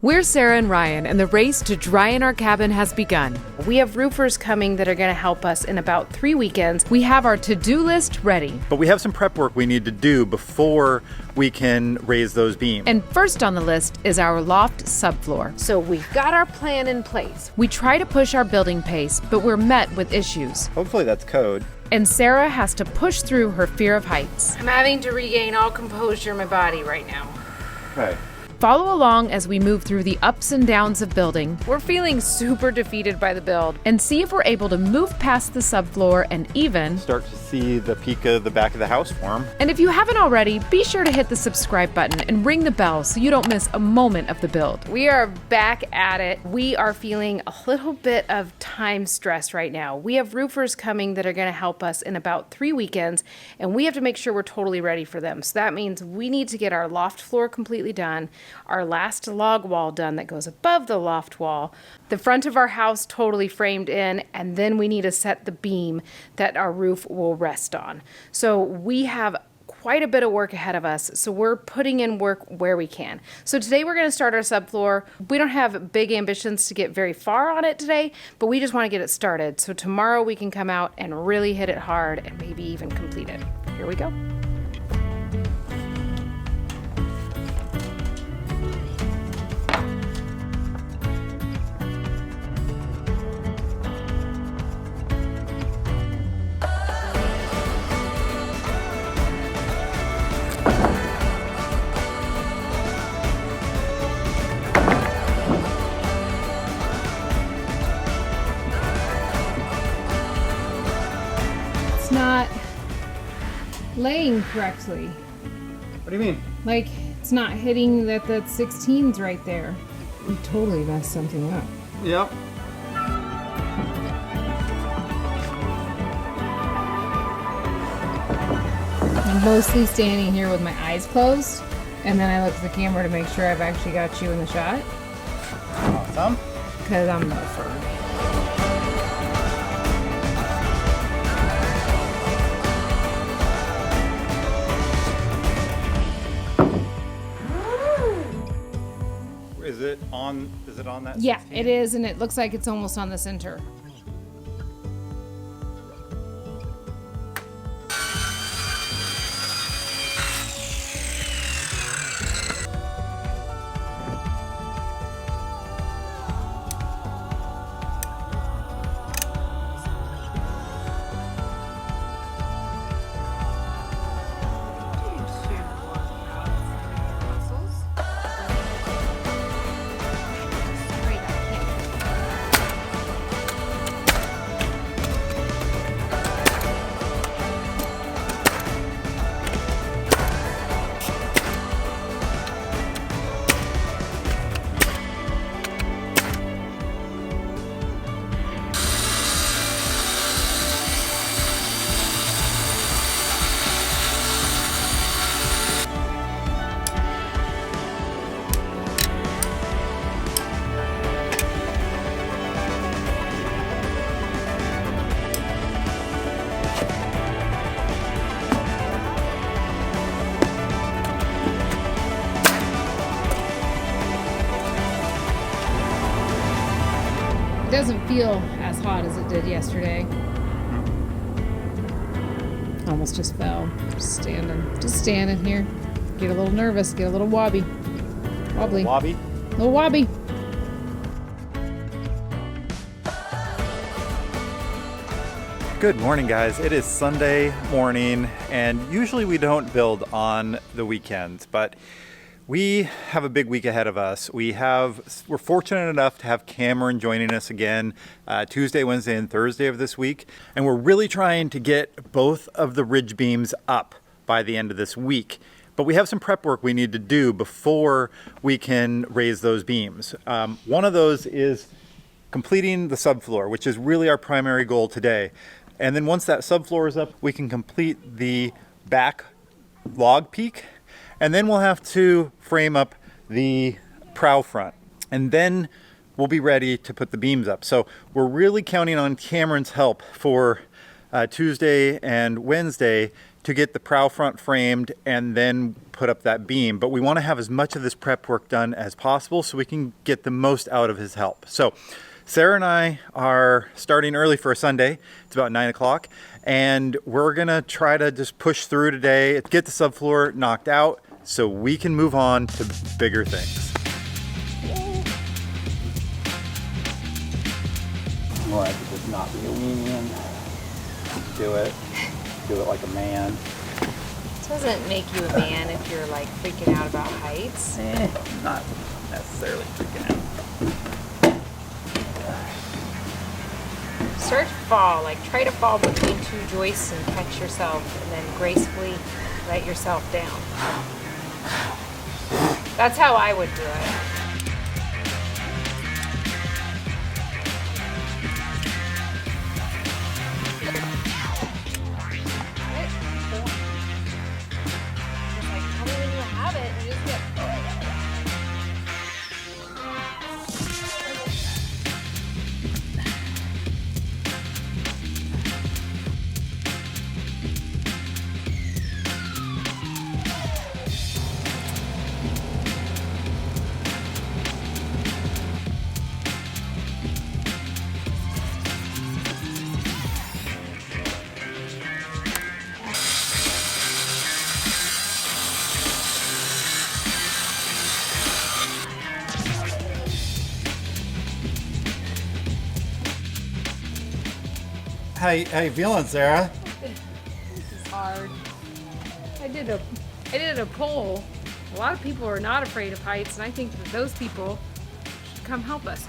We're Sara and Ryan, and the race to dry in our cabin has begun. We have roofers coming that are going to help us in about 3 weekends. We have our to-do list ready. But we have some prep work we need to do before we can raise those beams. And first on the list is our loft subfloor. So we've got our plan in place. We try to push our building pace, but we're met with issues. Hopefully that's code. And Sara has to push through her fear of heights. I'm having to regain all composure in my body right now. Okay. Follow along as we move through the ups and downs of building. We're feeling super defeated by the build. And see if we're able to move past the subfloor and even Start to see the peak of the back of the house form. And if you haven't already, be sure to hit the subscribe button and ring the bell so you don't miss a moment of the build. We are back at it. We are feeling a little bit of time stress right now. We have roofers coming that are going to help us in about 3 weekends, and we have to make sure we're totally ready for them. So that means we need to get our loft floor completely done, our last log wall done that goes above the loft wall, the front of our house totally framed in, and then we need to set the beam that our roof will rest on. So we have quite a bit of work ahead of us, so we're putting in work where we can. So today we're going to start our subfloor. We don't have big ambitions to get very far on it today, but we just want to get it started. So tomorrow we can come out and really hit it hard and maybe even complete it. Here we go. Not laying correctly. What do you mean? Like, it's not hitting that 16's right there. We totally messed something up. Yep. I'm mostly standing here with my eyes closed, and then I look at the camera to make sure I've actually got you in the shot. Awesome. Because I'm no fur. Is it on that? Yeah, 16? it is, and it looks like it's almost on the center. It doesn't feel as hot as it did yesterday. Almost just fell. Just standing here. Get a little nervous, get a little wobbly. Wobbly? Little wobbly. Good morning, guys. It is Sunday morning, and usually we don't build on the weekends, but we have a big week ahead of us. We're fortunate enough to have Cameron joining us again Tuesday, Wednesday, and Thursday of this week. And we're really trying to get both of the ridge beams up by the end of this week. But we have some prep work we need to do before we can raise those beams. One of those is completing the subfloor, which is really our primary goal today. And then once that subfloor is up, we can complete the back log peak. And then we'll have to frame up the prow front. And then we'll be ready to put the beams up. So we're really counting on Cameron's help for Tuesday and Wednesday to get the prow front framed and then put up that beam. But we want to have as much of this prep work done as possible so we can get the most out of his help. So Sarah and I are starting early for a Sunday. It's about 9 o'clock. And we're gonna try to just push through today, get the subfloor knocked out so we can move on to bigger things. Well, I could just not be a weenie and do it like a man. It doesn't make you a man if you're like freaking out about heights. Not necessarily freaking out. Start to fall, like try to fall between two joists and catch yourself and then gracefully let yourself down. That's how I would do it. Just like tell me when you have it and you just get How you feeling, Sarah? This is hard. I did a poll. A lot of people are not afraid of heights, and I think that those people should come help us.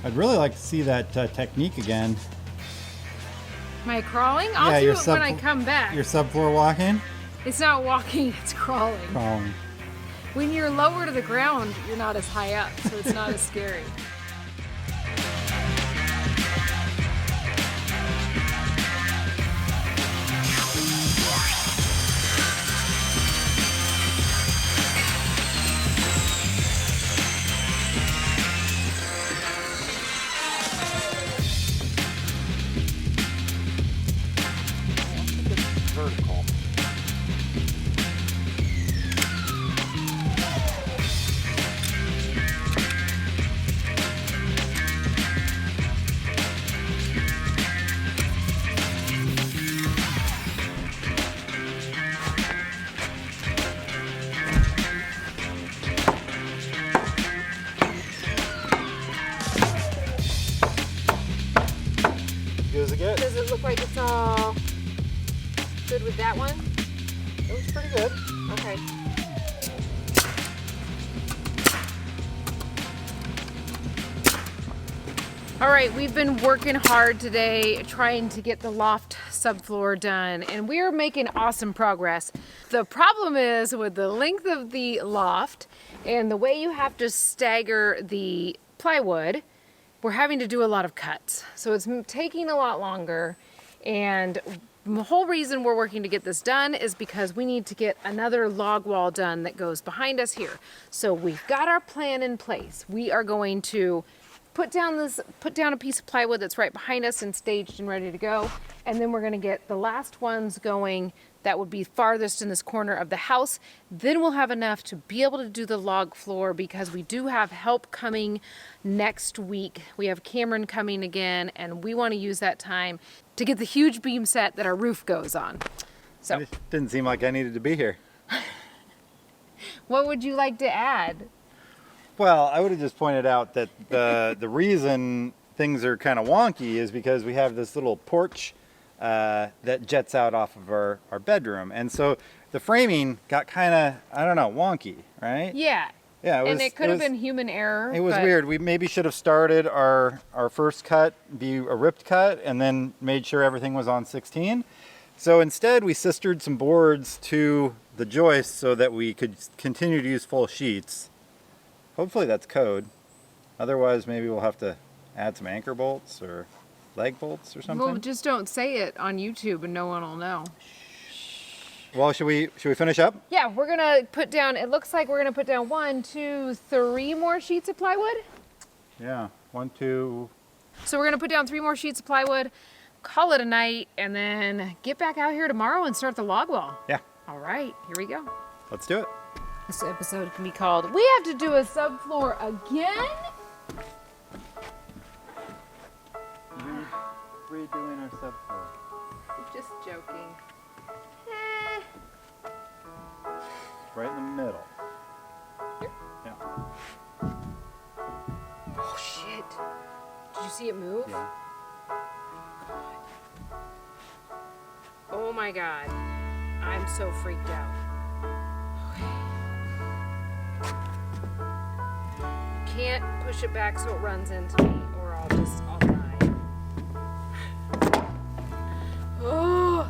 I'd really like to see that technique again. Am I crawling? I'll do it when I come back. Your subfloor walking? It's not walking, it's crawling. Crawling. When you're lower to the ground, you're not as high up, so it's not as scary. Vertical. Does it look like it's all good with that one? It looks pretty good. Okay. All right, we've been working hard today trying to get the loft subfloor done, and we are making awesome progress. The problem is with the length of the loft and the way you have to stagger the plywood, we're having to do a lot of cuts. So it's taking a lot longer, and the whole reason we're working to get this done is because we need to get another log wall done that goes behind us here. So we've got our plan in place. We are going to put down a piece of plywood that's right behind us and staged and ready to go. And then we're gonna get the last ones going that would be farthest in this corner of the house. Then we'll have enough to be able to do the log floor because we do have help coming next week. We have Cameron coming again, and we want to use that time to get the huge beam set that our roof goes on. So It didn't seem like I needed to be here. what would you like to add? Well, I would have just pointed out that the reason things are kind of wonky is because we have this little porch that jets out off of our bedroom. And so the framing got kind of, I don't know, wonky, right? Yeah. Yeah, It could have been human error. It was but weird. We maybe should have started our first cut be a ripped cut and then made sure everything was on 16. So instead we sistered some boards to the joist so that we could continue to use full sheets. Hopefully that's code. Otherwise maybe we'll have to add some anchor bolts or leg bolts or something. Well, just don't say it on YouTube and no one will know. Well, should we finish up? Yeah, we're gonna put down, it looks like we're gonna put down 1, 2, 3 more sheets of plywood. Yeah, 1, 2. So we're gonna put down 3 more sheets of plywood. call it a night, and then get back out here tomorrow and start the log wall. Yeah, All right, here we go. let's do it. This episode can be called, "We Have to Do a Subfloor Again?" Redoing our subfloor. Just joking. Right in the middle. Here? Yeah. Oh, shit. Did you see it move? Yeah. Oh my God. I'm so freaked out. Okay. Can't push it back so it runs into me, or I'll die. Oh.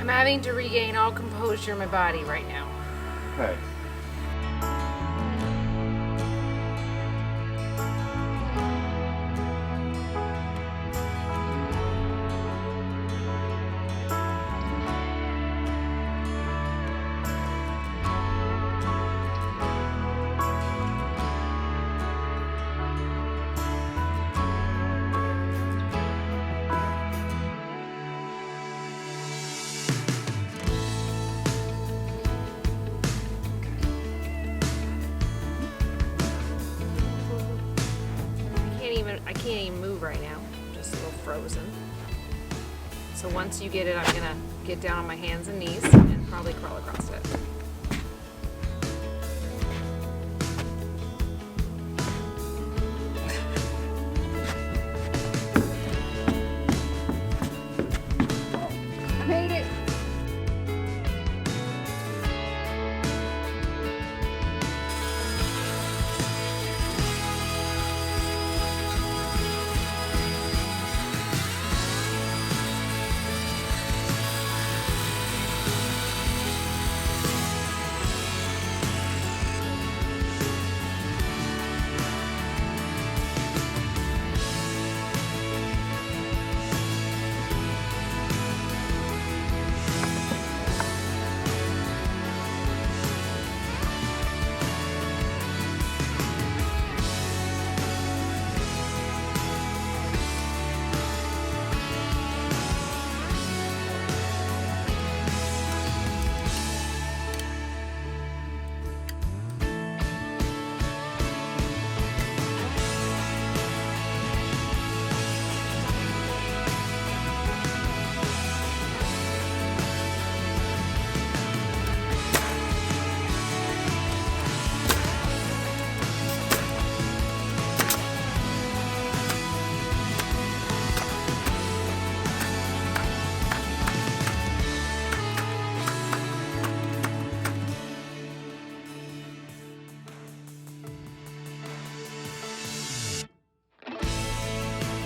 I'm having to regain all composure in my body right now. Okay. I can't even move right now. I'm just a little frozen. So once you get it, I'm gonna get down on my hands and knees and probably crawl across it. I made it.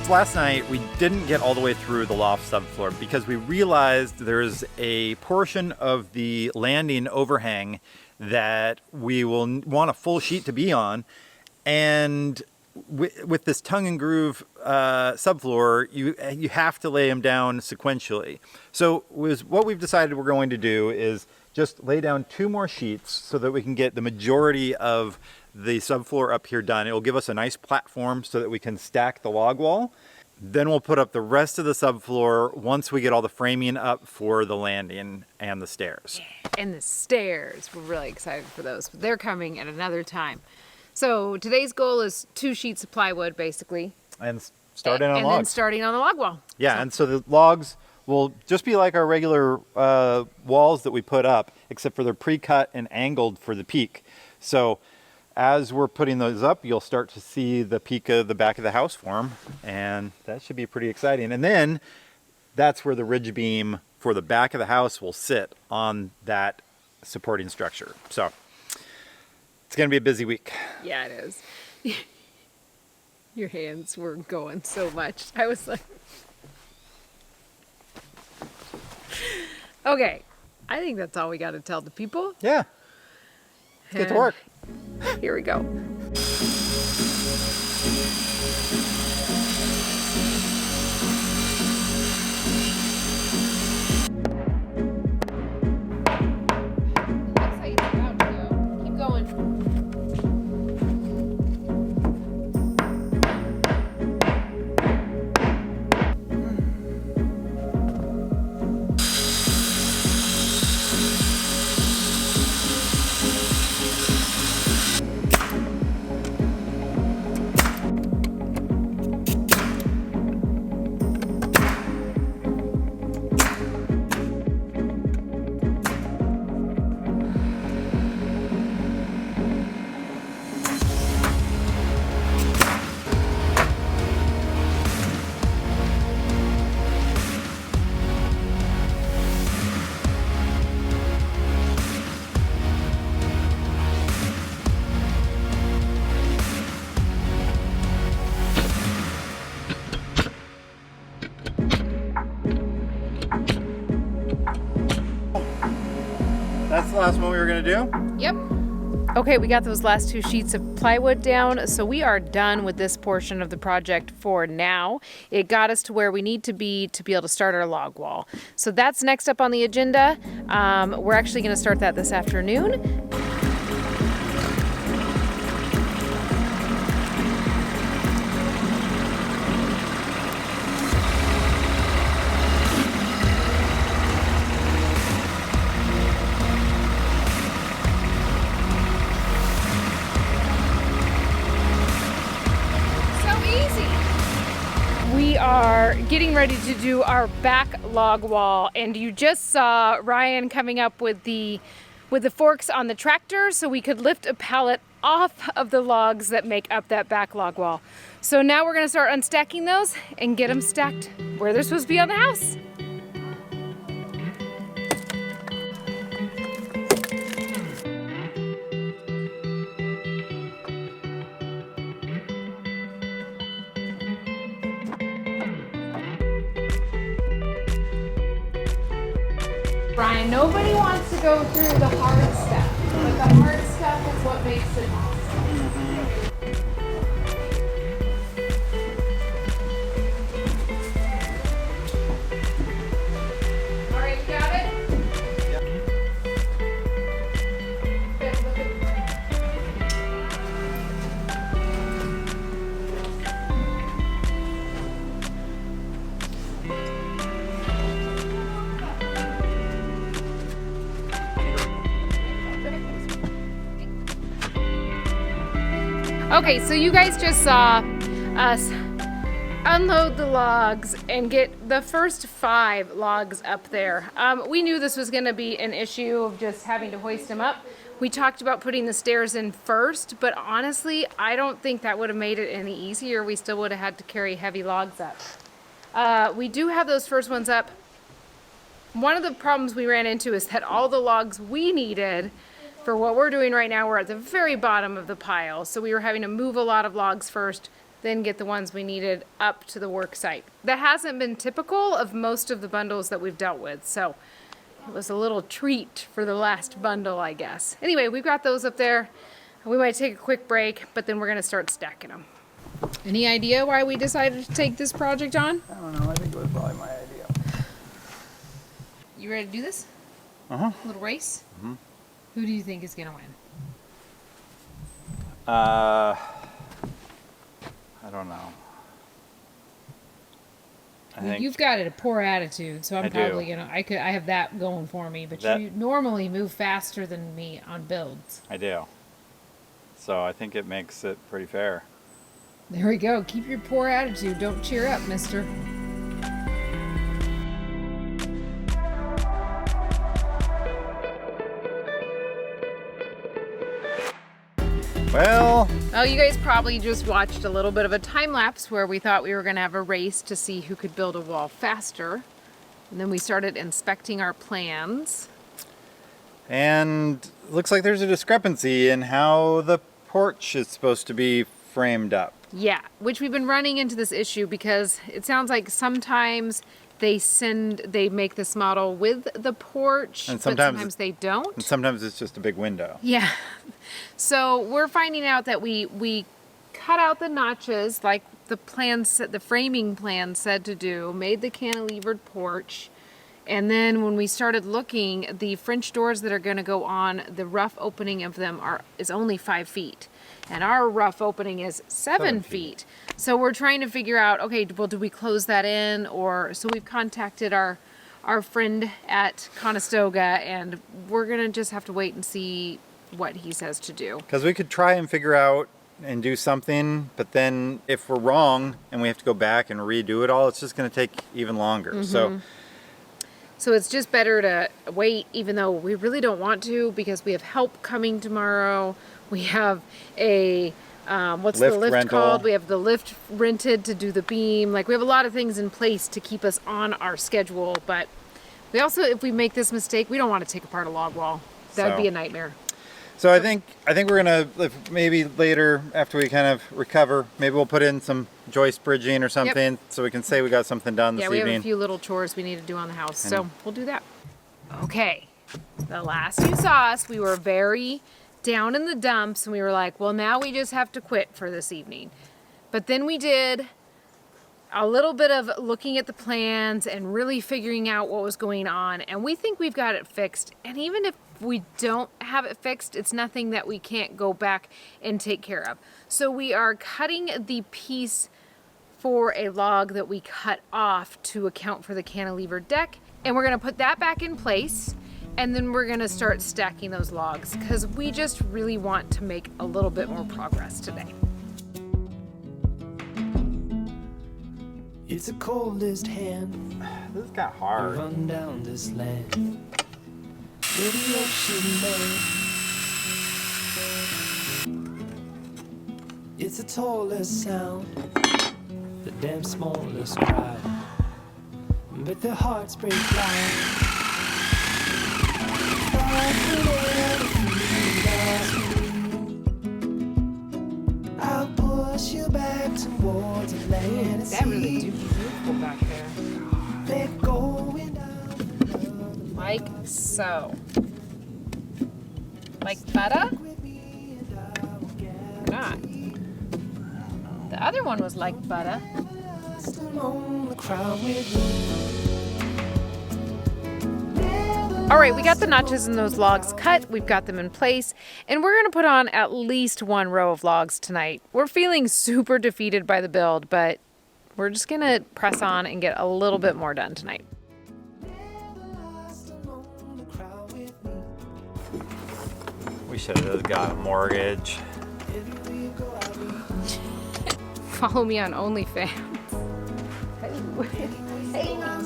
Last night we didn't get all the way through the loft subfloor because we realized there's a portion of the landing overhang that we will want a full sheet to be on, and with this tongue and groove subfloor, you have to lay them down sequentially. So what we've decided we're going to do is just lay down 2 more sheets so that we can get the majority of the subfloor up here done. It will give us a nice platform so that we can stack the log wall. Then we'll put up the rest of the subfloor once we get all the framing up for the landing and the stairs. And the stairs. We're really excited for those. They're coming at another time. So today's goal is 2 sheets of plywood, basically. And starting on and logs. then starting on the log wall. Yeah, and so the logs will just be like our regular walls that we put up, except for they're pre-cut and angled for the peak. So as we're putting those up, you'll start to see the peak of the back of the house form, and that should be pretty exciting. And then that's where the ridge beam for the back of the house will sit on that supporting structure. So it's going to be a busy week. Yeah, it is. Your hands were going so much. I was like... Okay, I think that's all we got to tell the people. Yeah. Let's get to work. Here we go. That's how you about to go. Keep going. the last one we were gonna do? Yep. Okay, we got those last 2 sheets of plywood down, so we are done with this portion of the project for now. It got us to where we need to be able to start our log wall. So that's next up on the agenda. We're actually going to start that this afternoon. We are getting ready to do our back log wall, and you just saw Ryan coming up with the forks on the tractor so we could lift a pallet off of the logs that make up that back log wall. So now we're gonna start unstacking those and get them stacked where they're supposed to be on the house. Brian, nobody wants to go through the hard stuff, but the hard stuff is what makes it awesome. All right, you got it? Yep. Okay, so you guys just saw us unload the logs and get the first 5 logs up there. We knew this was going to be an issue of just having to hoist them up. We talked about putting the stairs in first, but honestly, I don't think that would have made it any easier. We still would have had to carry heavy logs up. We do have those first ones up. One of the problems we ran into is that all the logs we needed for what we're doing right now were at the very bottom of the pile. So we were having to move a lot of logs first, then get the ones we needed up to the work site. That hasn't been typical of most of the bundles that we've dealt with. So it was a little treat for the last bundle, I guess. Anyway, we've got those up there. We might take a quick break, but then we're gonna start stacking them. Any idea why we decided to take this project on? I don't know, I think it was probably my idea. You ready to do this? Uh-huh. A little race? Mm-hmm. Who do you think is gonna win? I don't know. I think You've got a poor attitude, so I I'm do. probably gonna. I have that going for me, but That- you normally move faster than me on builds. I do. So I think it makes it pretty fair. There we go. Keep your poor attitude. Don't cheer up, mister. Well, Well, you guys probably just watched a little bit of a time lapse where we thought we were going to have a race to see who could build a wall faster. And then we started inspecting our plans. and looks like there's a discrepancy in how the porch is supposed to be framed up. Yeah, which we've been running into this issue because it sounds like sometimes they make this model with the porch, And but sometimes- sometimes they don't. And sometimes it's just a big window. Yeah. So we're finding out that we cut out the notches like the framing plan said to do, made the cantilevered porch, and then when we started looking, the French doors that are going to go on, the rough opening of them is only 5 feet. And our rough opening is 7 feet. So we're trying to figure out, okay, well, do we close that in? So we've contacted our friend at Conestoga, and we're going to just have to wait and see what he says to do. Because we could try and figure out and do something, but then if we're wrong and we have to go back and redo it all, it's just going to take even longer. So it's just better to wait, even though we really don't want to, because we have help coming tomorrow. We have a, what's the Lift lift rental. called? We have the lift rented to do the beam. Like, we have a lot of things in place to keep us on our schedule. But we also, if we make this mistake, we don't want to take apart a log wall. That would So- be a nightmare. So I think we're gonna, if maybe later after we kind of recover, maybe we'll put in some joist bridging or something, so we can say we got something done this Yeah, we evening. have a few little chores we need to do on the house, so we'll do that. Okay, The last you saw us, we were very down in the dumps and we were like, well, now we just have to quit for this evening. But then we did a little bit of looking at the plans and really figuring out what was going on, and we think we've got it fixed. And even if we don't have it fixed, it's nothing that we can't go back and take care of. So we are cutting the piece for a log that we cut off to account for the cantilever deck, and we're gonna put that back in place, and then we're gonna start stacking those logs because we just really want to make a little bit more progress today. It's the coldest hand This is kind of hard. run down this land. Where the ocean lay. It's the tallest sound, the damn smallest cry. But their hearts break loud. I'll push you back towards the land. That really do be beautiful back there. They're going down. Like so. Like butter? Or not. The other one was like butter. All right, we got the notches in those logs cut. We've got them in place, and we're gonna put on at least one row of logs tonight. We're feeling super defeated by the build, but we're just gonna press on and get a little bit more done tonight. We should have got a mortgage. Follow me on OnlyFans. Hey.